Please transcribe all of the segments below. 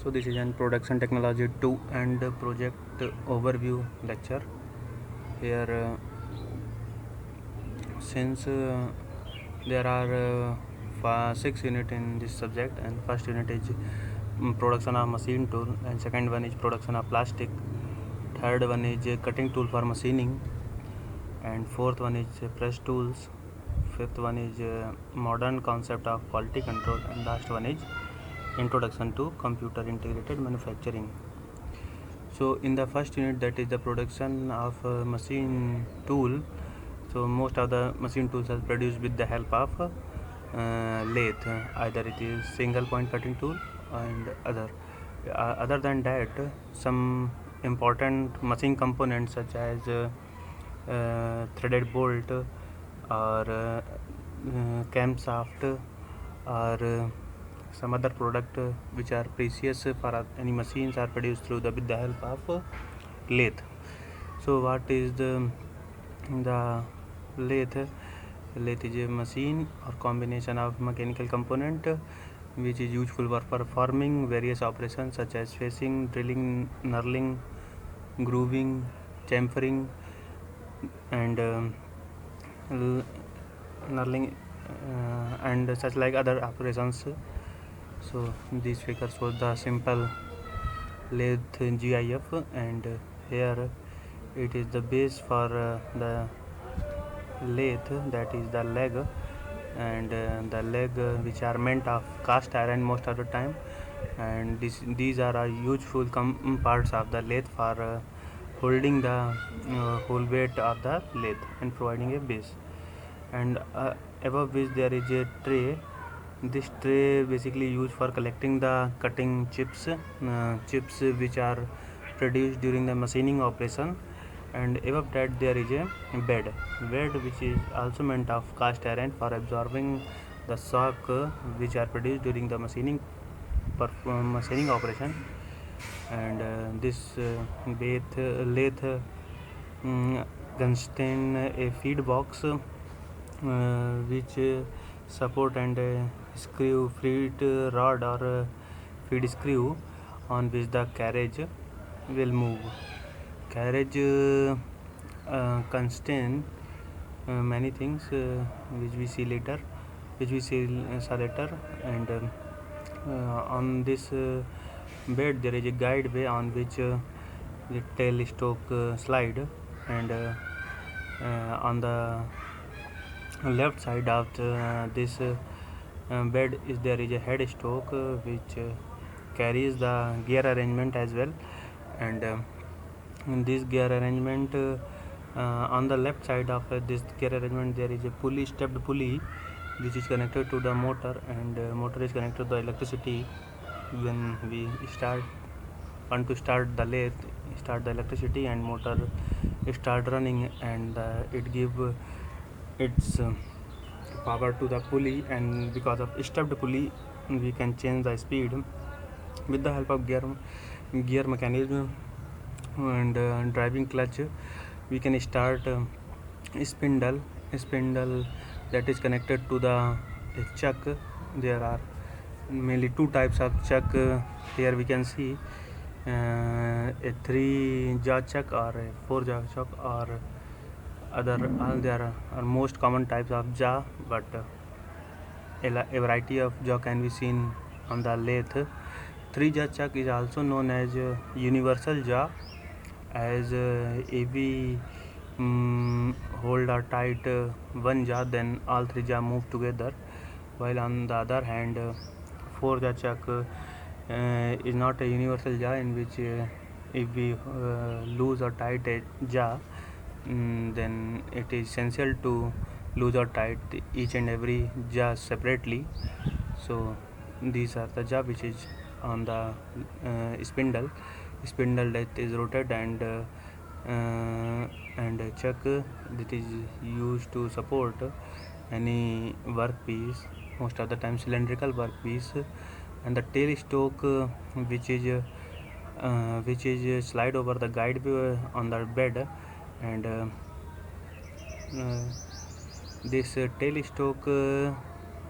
So this is an production technology 2 and project overview lecture. Here since there are 6 units in this subject, and first unit is production of machine tool, and second one is production of plastic, third one is cutting tool for machining, and fourth one is press tools, fifth one is modern concept of quality control, and last one is introduction to computer integrated manufacturing. So in the first unit, that is the production of machine tool. So most of the machine tools are produced with the help of lathe. Either it is single point cutting tool and other than that, some important machine components such as threaded bolt or camshaft or some other product which are precious for any machines are produced through with the help of lathe. So what is the lathe? Lathe is a machine or combination of mechanical component which is useful for performing various operations such as facing, drilling, knurling, grooving, chamfering, and knurling and such like other operations. So this figure shows the simple lathe GIF, and here it is the base for the lathe, that is the leg, and the leg which are meant of cast iron most of the time, and these are useful parts of the lathe for holding the whole weight of the lathe and providing a base. And above which there is a tray. This tray basically used for collecting the cutting chips which are produced during the machining operation. And above that there is a bed which is also meant of cast iron for absorbing the shock which are produced during the machining operation. And this lathe contain a feed box which support and screw feed rod or feed screw on which the carriage will move. Carriage contain many things which we see later, and on this bed there is a guide way on which the tail stroke slide, and on the left side of this bed there is a head stroke which carries the gear arrangement as well. And in this gear arrangement, on the left side of this gear arrangement there is a stepped pulley which is connected to the motor, and motor is connected to the electricity. When we want to start the lathe, start the electricity, and motor start running, and it give its power to the pulley, and because of stepped pulley we can change the speed with the help of gear mechanism and driving clutch. We can start spindle that is connected to the chuck. There are mainly two types of chuck. Here we can see a 3-jaw chuck or a 4-jaw chuck, or there are most common types of jaw, but a variety of jaw can be seen on the lathe. 3-jaw chuck is also known as universal jaw, as if we hold or tight one jaw, then all 3 jaw move together, while on the other hand 4-jaw chuck is not a universal jaw, in which if we lose or tight a jaw, then it is essential to lose or tight each and every jaw separately. So these are the jaw which is on the spindle that is rotated, and a chuck that is used to support any workpiece, most of the time cylindrical workpiece. And the tail stroke which is slide over the guide on the bed, and this tail stroke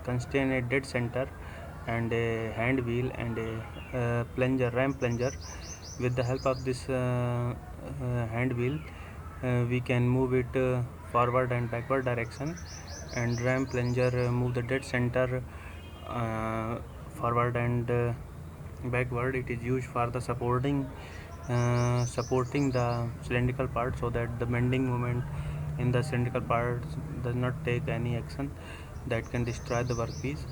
contain a dead center, and a hand wheel and a plunger, ram plunger. With the help of this hand wheel, we can move it forward and backward direction, and ram plunger move the dead center forward and backward. It is used for the supporting the cylindrical part, so that the bending moment in the cylindrical part does not take any action that can destroy the workpiece.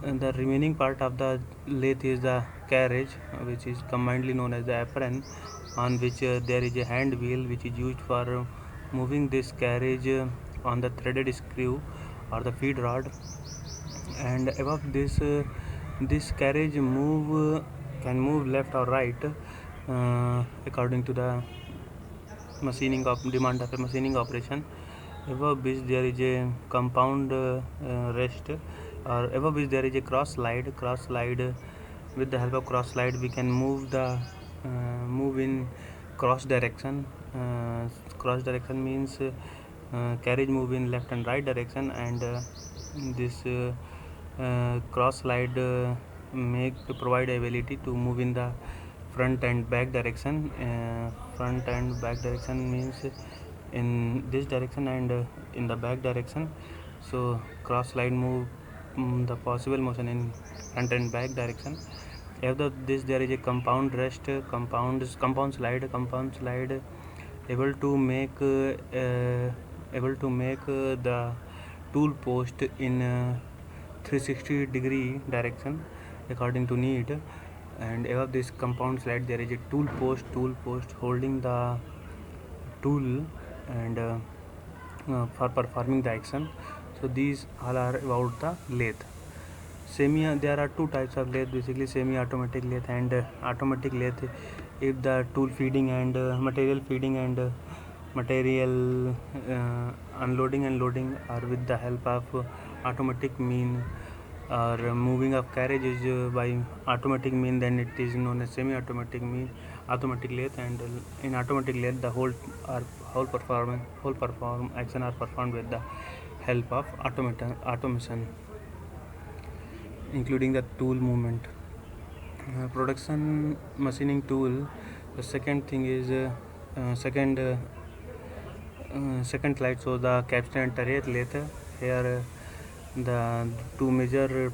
And the remaining part of the lathe is the carriage, which is commonly known as the apron, on which there is a hand wheel which is used for moving this carriage on the threaded screw or the feed rod. And above this carriage can move left or right according to the machining of demand of a machining operation. Above which there is a compound rest, or above which there is a cross slide. With the help of cross slide we can move in cross direction. Cross direction means carriage move in left and right direction, and this cross slide provide ability to move in the front and back direction. Front and back direction means in this direction and in the back direction. So cross slide move the possible motion in front and back direction. After this there is a compound rest, compound slide able to make the tool post in 360-degree direction according to need. And above this compound slide there is a tool post holding the tool and for performing the action. So these all are about the lathe. There are two types of lathe, basically semi-automatic lathe and automatic lathe. If the tool feeding and material feeding and material unloading and loading are with the help of automatic mean, or moving of carriage is by automatic mean, then it is known as semi-automatic mean, automatic lathe. And in automatic lathe the whole perform action are performed with the help of automation, including the tool movement. Production machining tool. The second thing is second slide shows the capstan and turret lathe. Here the two major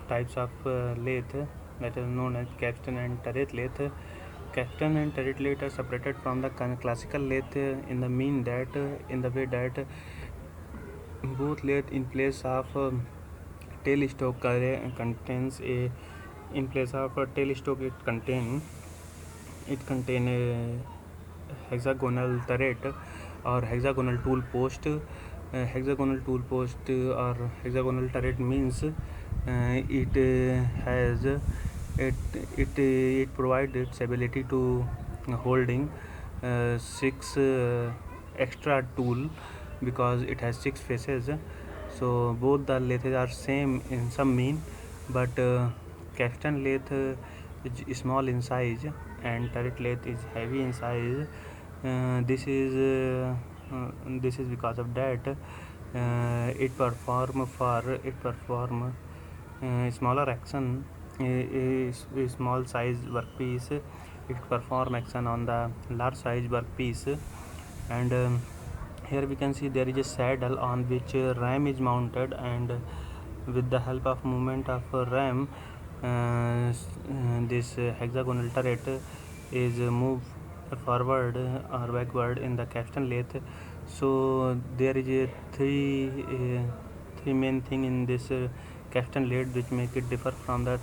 types of lathe that is known as capstan and turret lathe. Capstan and turret lathe are separated from the classical lathe in the way that both lathe in place of tail stroke contains a in place of a tail stroke it contain a hexagonal turret or hexagonal tool post. Hexagonal tool post or hexagonal turret means it provides its ability to holding 6 extra tool, because it has 6 faces. So both the lathes are same in some mean, but capstan lathe is small in size and turret lathe is heavy in size. This is because of that it perform smaller action. A small size workpiece, it perform action on the large size workpiece. And here we can see there is a saddle on which ram is mounted, and with the help of movement of ram this hexagonal turret is moved forward or backward in the capstan lathe. So there is a three main thing in this capstan lathe which make it differ from the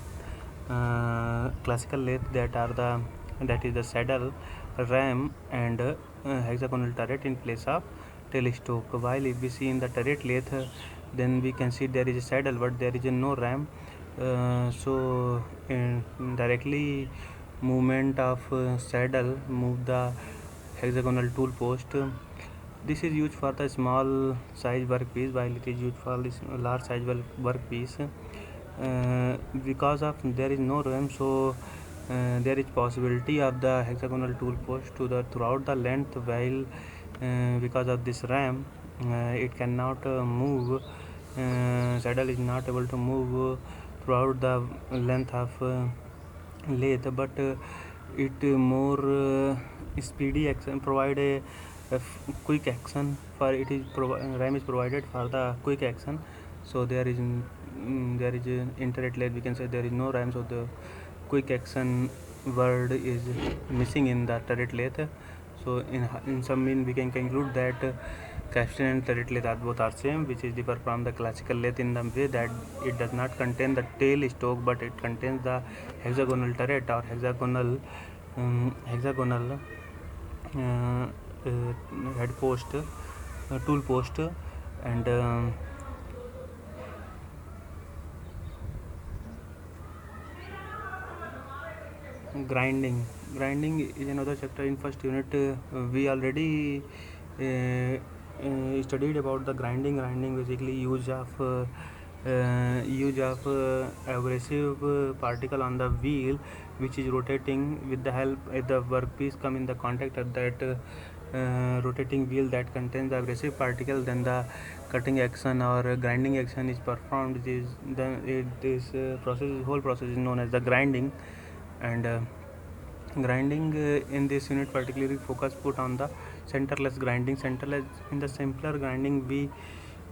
classical lathe, that is the saddle, ram and hexagonal turret in place of tail stroke. While if we see in the turret lathe, then we can see there is a saddle but there is no ram. So directly movement of saddle move the hexagonal tool post. This is used for the small size workpiece, while it is used for this large size workpiece. Because of there is no ram, so there is possibility of the hexagonal tool post throughout the length, while because of this ram it cannot move. Saddle is not able to move throughout the length of lathe, but it more speedy action, provide a quick action for it is RAM is provided for the quick action. So there is internet lathe, we can say there is no RAM, so the quick action word is missing in the turret lathe. So in some mean we can conclude that Castellan and turret lathe are both are same, which is differ from the classical lathe in the way that it does not contain the tail stroke, but it contains the hexagonal turret or hexagonal head post, tool post, and grinding is another chapter in first unit. We already studied about the grinding basically use of abrasive particle on the wheel, which is rotating with the help if the workpiece come in the contact of that rotating wheel that contains the abrasive particle, then the cutting action or grinding action is performed. This whole process is known as the grinding. And grinding in this unit particularly focus put on the centerless grinding. In the simpler grinding, we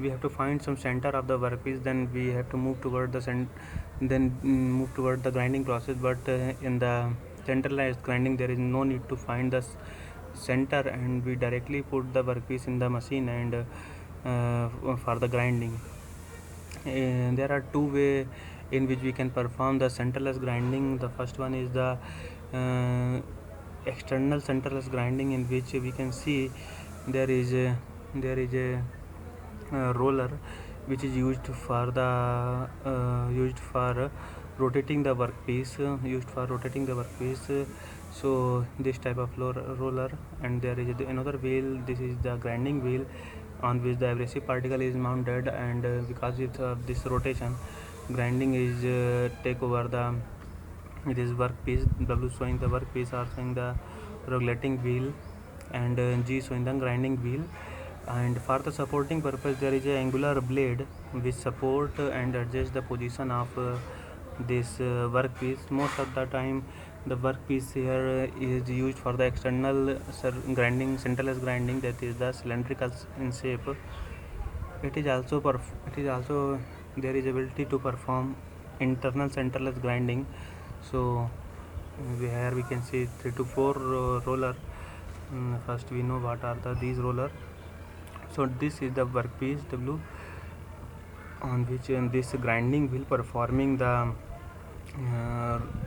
have to find some center of the workpiece, then we have to move toward the grinding process. But in the centralized grinding, there is no need to find the center, and we directly put the workpiece in the machine and for the grinding. There are two ways in which we can perform the centerless grinding. The first one is the external centerless grinding, in which we can see there is a roller which is used for rotating the workpiece. So this type of roller, and there is another wheel. This is the grinding wheel on which the abrasive particle is mounted, and because of this rotation, grinding is take over the this workpiece. W showing the workpiece, R showing the regulating wheel, and G showing the grinding wheel. And for the supporting purpose, there is a angular blade which support and adjust the position of this workpiece. Most of the time the workpiece here is used for the external grinding, centerless grinding, that is the cylindrical in shape. It is also there is ability to perform internal centerless grinding. So here we can see 3 to 4 roller. First we know what are these roller. So this is the workpiece W on which this grinding wheel performing the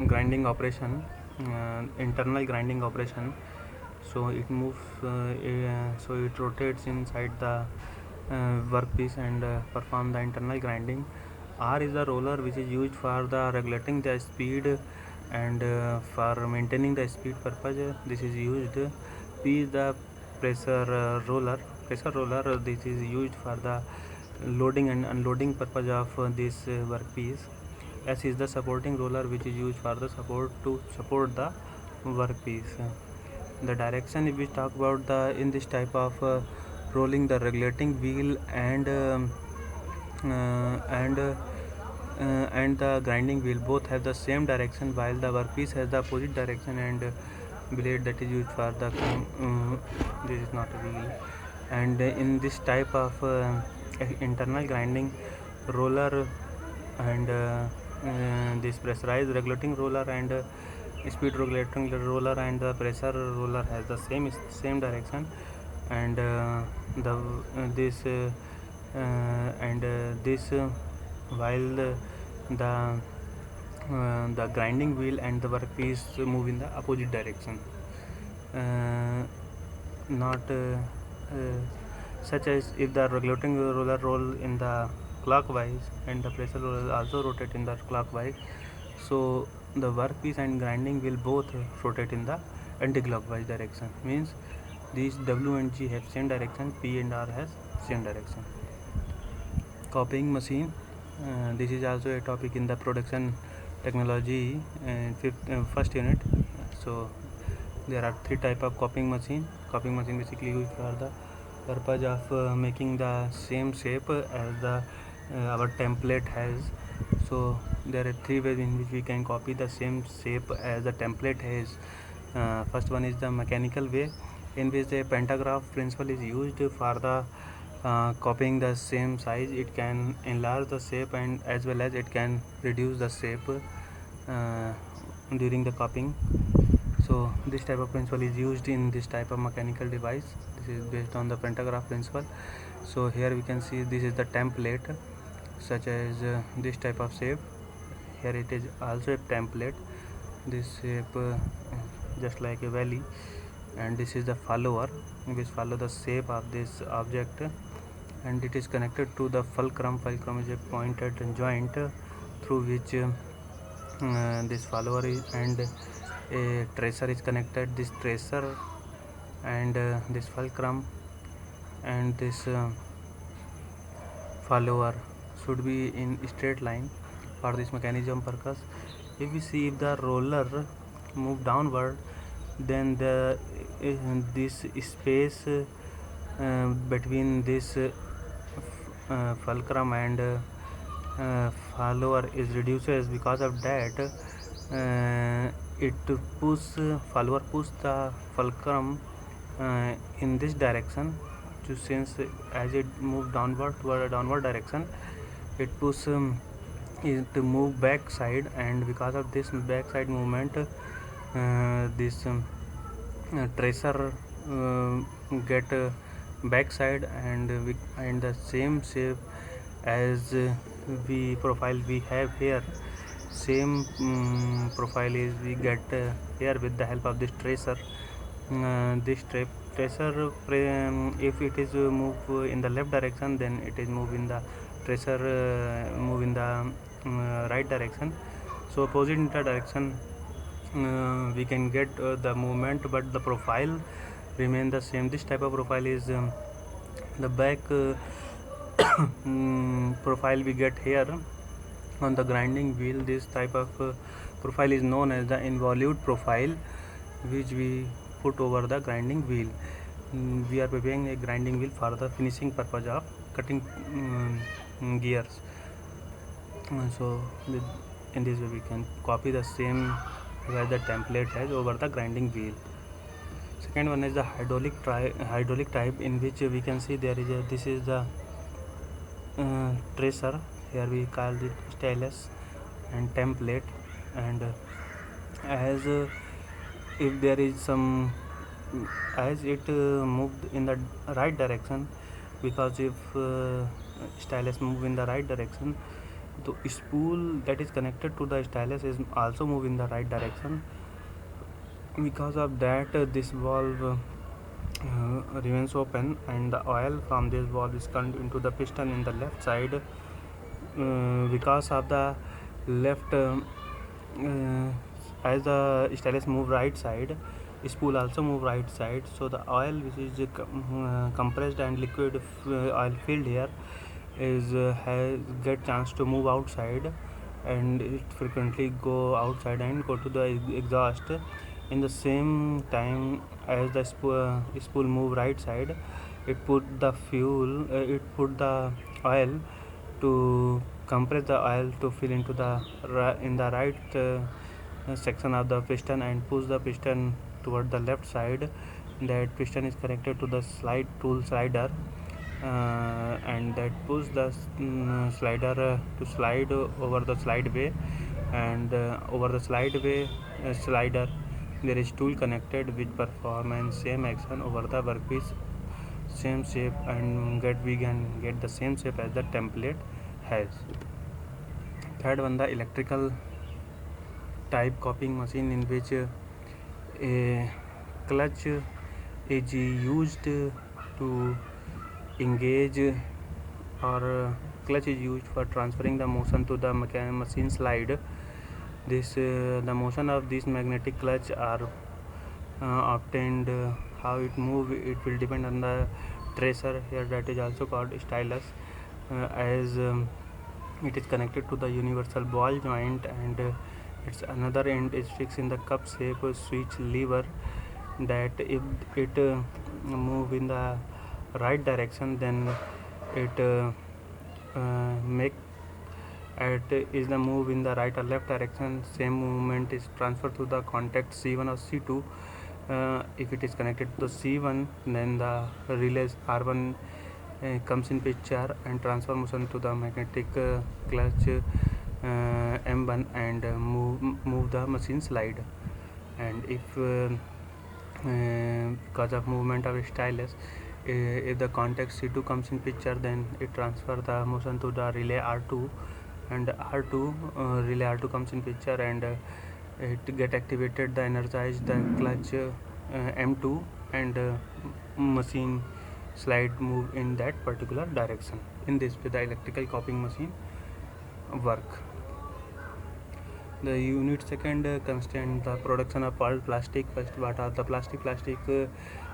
grinding operation, internal grinding operation. So it moves, so it rotates inside the workpiece and perform the internal grinding. R is the roller which is used for the regulating the speed and for maintaining the speed purpose. This is used. P is the pressure roller. This is used for the loading and unloading purpose of this workpiece. S is the supporting roller which is used for the support the workpiece. The direction, if we talk about in this type of rolling, the regulating wheel and the grinding wheel both have the same direction, while the workpiece has the opposite direction, and blade that is used for the this is not a wheel. And in this type of internal grinding, roller and this pressurized regulating roller and speed regulating roller and the pressure roller has the same direction. And this while the grinding wheel and the workpiece move in the opposite direction, not such as if the regulating roller roll in the clockwise and the pressure roller also rotate in the clockwise, so the workpiece and grinding will both rotate in the anti-clockwise direction. Means these W and G have same direction, P and R has same direction. Copying machine, this is also a topic in the production technology first unit. So there are 3 type of copying machine. Copying machine basically used for the purpose of making the same shape as the our template has. So there are three ways in which we can copy the same shape as the template has. First one is the mechanical way, in which the pantograph principle is used for the copying the same size. It can enlarge the shape and as well as it can reduce the shape during the copying. So this type of principle is used in this type of mechanical device. This is based on the pantograph principle. So here we can see this is the template, such as this type of shape. Here it is also a template, this shape just like a valley, and this is the follower which follow the shape of this object, and it is connected to the fulcrum. Fulcrum is a pointed joint through which this follower is, and a tracer is connected. This tracer and this fulcrum and this follower should be in straight line for this mechanism purpose. If we see, if the roller move downward, then the this space between this fulcrum and follower is reduces. Because of that, it push follower push the fulcrum in this direction, to since as it move downward toward a downward direction, it push it to move back side, and because of this back side movement, this tracer get back side, and the same shape as we profile we have here, same profile is we get here with the help of this tracer. This tracer if it is move in the left direction, then it is move in the tracer move in the right direction. So opposite in the direction we can get the movement, but the profile remain the same. This type of profile is the back profile we get here on the grinding wheel. This type of profile is known as the involute profile, which we put over the grinding wheel. We are preparing a grinding wheel for the finishing purpose of cutting gears. So in this way we can copy the same as the template has over the grinding wheel. Second one is the hydraulic type, in which we can see there is this is the tracer. Here we call it stylus and template, and as if there is some as it moved in the right direction, because if stylus move in the right direction, the spool that is connected to the stylus is also move in the right direction. Because of that, this valve remains open, and the oil from this valve is turned into the piston in the left side. Because of the left as the stylus move right side, spool also move right side, so the oil which is compressed and liquid oil filled here is has get chance to move outside, and it frequently go outside and go to the exhaust. In the same time as the spool move right side, it put the oil to compress the oil to fill into the in the right section of the piston, and push the piston toward the left side. That piston is connected to the slide tool slider, and that push the slider to slide over the slide way, and over the slide way slider there is tool connected which perform same action over the workpiece, same shape, and we can get the same shape as the template has. Third one, the electrical type copying machine, in which a clutch is used to engage, or clutch is used for transferring the motion to the machine slide. This the motion of this magnetic clutch are obtained. How it move, it will depend on the tracer here, that is also called stylus, as it is connected to the universal ball joint, and its another end is fixed in the cup shape switch lever, that if it move in the right direction, then it make is the move in the right or left direction, same movement is transferred to the contact C1 or C2. If it is connected to the C1, then the relay R1 comes in picture and transfer motion to the magnetic clutch M1 and move the machine slide. And if because of movement of stylus, if the contact C2 comes in picture, then it transfer the motion to the relay R2, and relay R2 comes in picture, and it get activated, the energize the clutch M2, and machine slide move in that particular direction. In this way the electrical copying machine work. The unit second constant the production of all plastic. First, what are the plastic? Plastic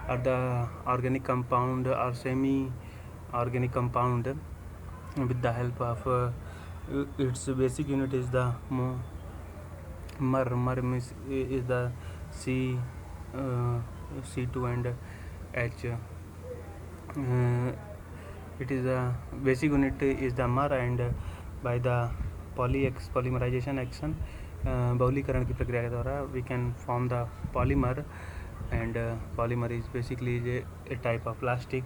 are the organic compound or semi organic compound with the help of its basic unit is the mer is the C C2 and H. It is the basic unit is the mer, and by the polymerization action, बहुलीकरण की प्रक्रिया के द्वारा we can form the polymer, and polymer is basically a type of plastic.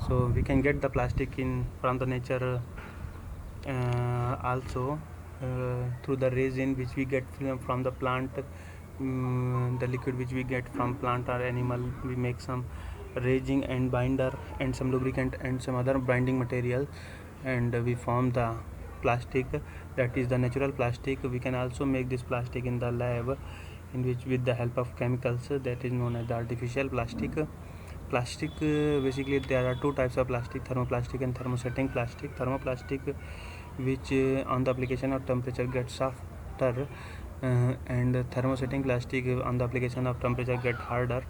So we can get the plastic in from the nature also through the resin which we get from the plant, the liquid which we get from plant or animal. We make some resin and binder and some lubricant and some other binding material, and we form the plastic, that is the natural plastic. We can also make this plastic in the lab, in which with the help of chemicals, that is known as the artificial plastic. Basically there are two types of plastic: thermoplastic and thermosetting plastic. Thermoplastic, which on the application of temperature gets softer, and thermosetting plastic on the application of temperature get harder.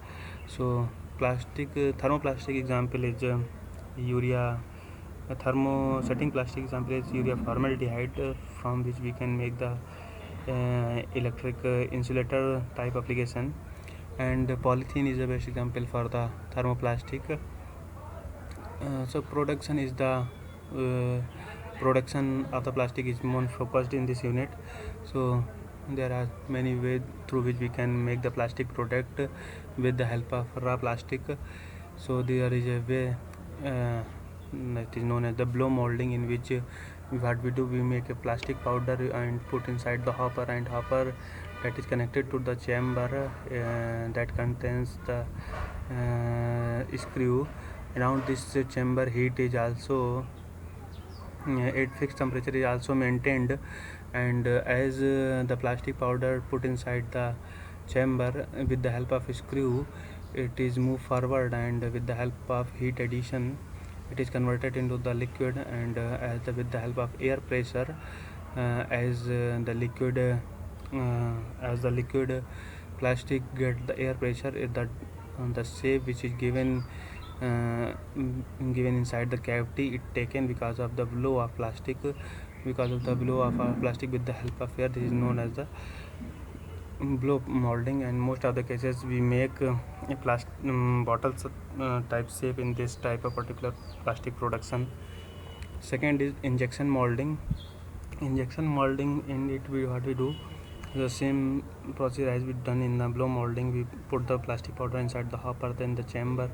So thermoplastic example is urea. A thermosetting plastic example is urea formaldehyde, from which we can make the electric insulator type application. And polythene is the best example for the thermoplastic. So production of the plastic is more focused in this unit. So there are many ways through which we can make the plastic product with the help of raw plastic. So there is a way that is known as the blow molding, in which what we do, we make a plastic powder and put inside the hopper, and hopper that is connected to the chamber that contains the screw. Around this chamber, heat is also at fixed temperature is also maintained, and as the plastic powder put inside the chamber, with the help of a screw, it is moved forward, and with the help of heat addition, it is converted into the liquid. And with the help of air pressure, as the liquid plastic get the air pressure, the shape which is given inside the cavity, it taken because of the blow of plastic. Because of the blow of plastic with the help of air, this is known as the blow molding. And most of the cases we make a plastic bottles type shape in this type of particular plastic production. Second is injection molding. In it, what we do, the same procedure as we done in the blow molding. We put the plastic powder inside the hopper, then the chamber,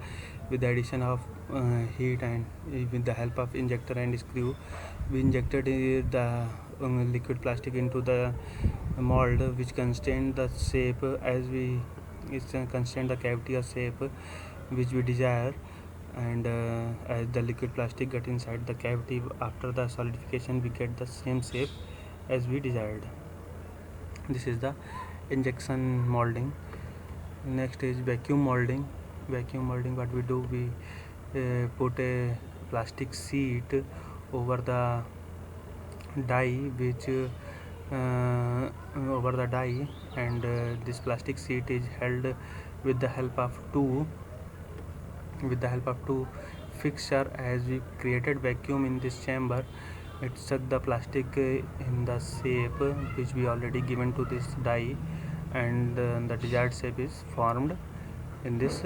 with the addition of heat, and with the help of injector and screw, we injected the liquid plastic into the mold, which constrain the shape as we constrain the cavity or shape which we desire. And as the liquid plastic get inside the cavity, after the solidification, we get the same shape as we desired. This is the injection molding. Next is vacuum molding. What we do, we put a plastic sheet over the die, and this plastic sheet is held with the help of two fixture. As we created vacuum in this chamber, it sucked the plastic in the shape which we already given to this die, and the desired shape is formed in this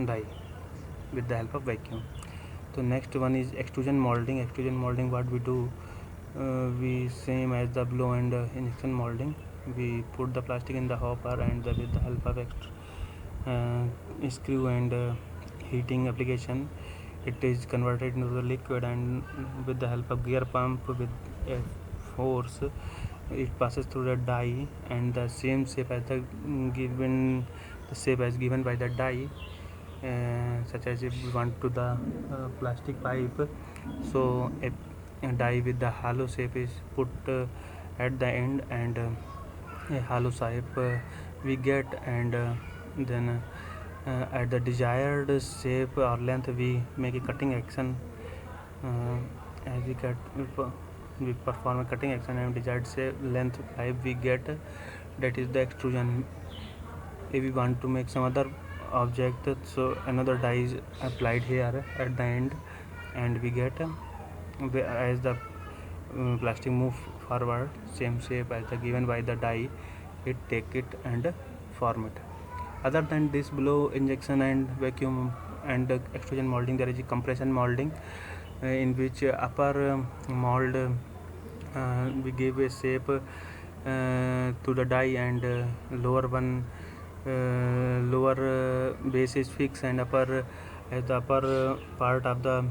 die with the help of vacuum. So next one is extrusion molding. What we do, we same as the blow and injection molding. We put the plastic in the hopper and with the help of screw and heating application, it is converted into the liquid, and with the help of gear pump with a force, it passes through the die, and the same shape as the shape as given by the die, such as if we want to the plastic pipe. So a die with the hollow shape is put at the end, and a hollow shape we get, and then at the desired shape or length we make a cutting action. As we perform a cutting action and desired shape length pipe we get, that is the extrusion. If we want to make some other object, so another die is applied here at the end, and we get as the plastic move forward, same shape as the given by the die, it take it and form it. Other than this blow, injection and vacuum and extrusion molding, there is a compression molding, in which upper mold we give a shape to the die, and lower one lower base is fixed, and upper as the upper part of the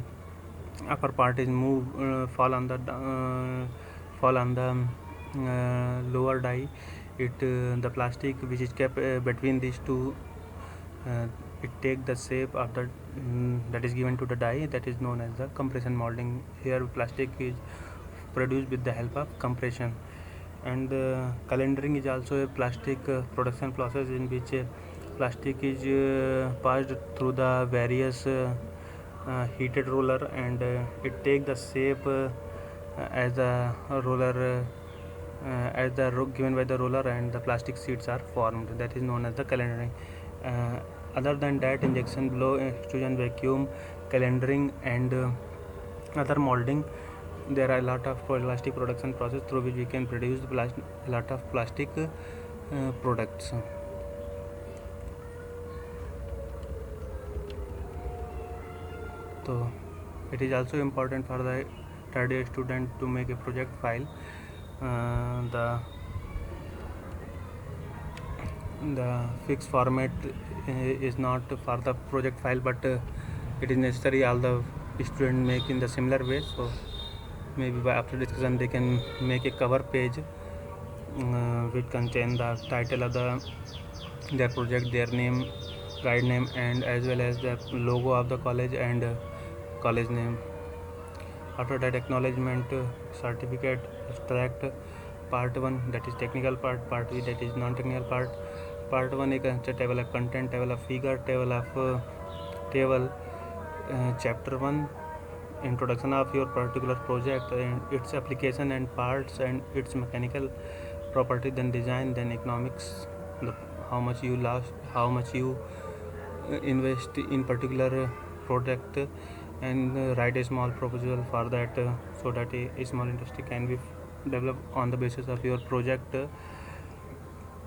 upper part is move fall on the lower die, it the plastic which is kept between these two, uh, it take the shape of the that is given to the die, that is known as the compression molding. Here plastic is produced with the help of compression. And calendering is also a plastic production process, in which plastic is passed through the various heated roller, and it take the shape as the roller as the given by the roller, and the plastic sheets are formed, that is known as the calendering. Other than that, injection, blow, extrusion, vacuum, calendering, and other molding, there are a lot of plastic production process through which we can produce a lot of plastic products. So it is also important for the third year student to make a project file. The fixed format is not for the project file, but it is necessary all the student make in the similar way. So maybe by after discussion they can make a cover page which contain the title of their project, their name, guide name, and as well as the logo of the college and college name. After that, acknowledgement, certificate, abstract, part 1, that is technical part, part 2, that is non-technical part. Part 1 is a table of content, table of figure, table of table, chapter 1, introduction of your particular project and its application and parts and its mechanical property, then design, then economics, how much you lost, how much you invest in particular product, and write a small proposal for that, so that a small industry can be developed on the basis of your project.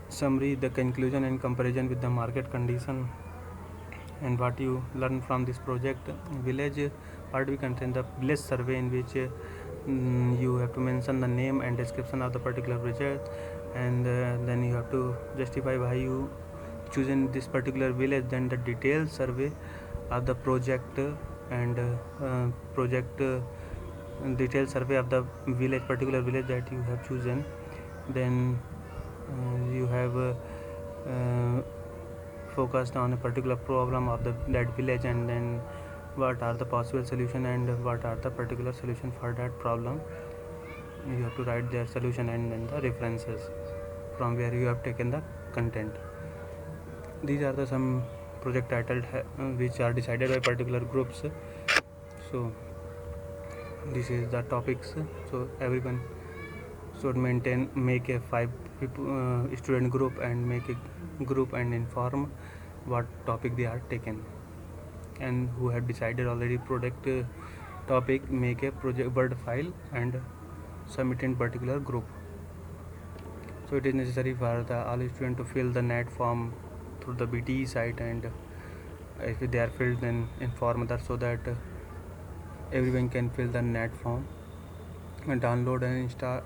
Summary, the conclusion and comparison with the market condition, and what you learn from this project. Village part we contain the village survey, in which you have to mention the name and description of the particular project, and then you have to justify why you choosing this particular village. Then the detailed survey of the project, and project detailed survey of the village, particular village that you have chosen. Then you have focused on a particular problem of that village, and then what are the possible solution and what are the particular solution for that problem. You have to write their solution and then the references from where you have taken the content. These are the some project titled which are decided by particular groups. So this is the topics. So everyone should make a 5 student group, and make a group and inform what topic they are taken, and who have decided already product topic, make a project word file and submit in particular group. So it is necessary for the all students to fill the net form through the BTE site, and if they are filled, then inform others, so that everyone can fill the net form. download and install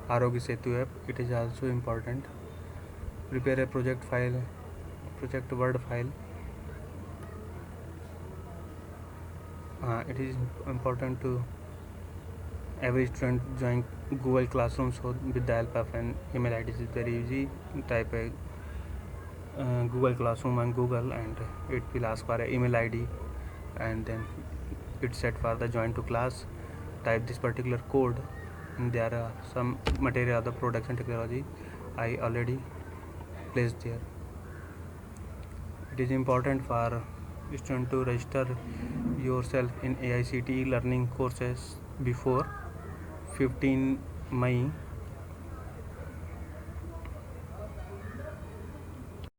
Arogya Setu app. It is also important. Prepare a project word file. It is important to every student join Google Classroom, so with the help of an email ID. It is very easy. Type a Google Classroom on Google and it will ask for an email ID, and then it's set for the join to class. Type this particular code, and there are some material of the production technology I already placed there. It is important for student to register yourself in AICTE learning courses before 15 May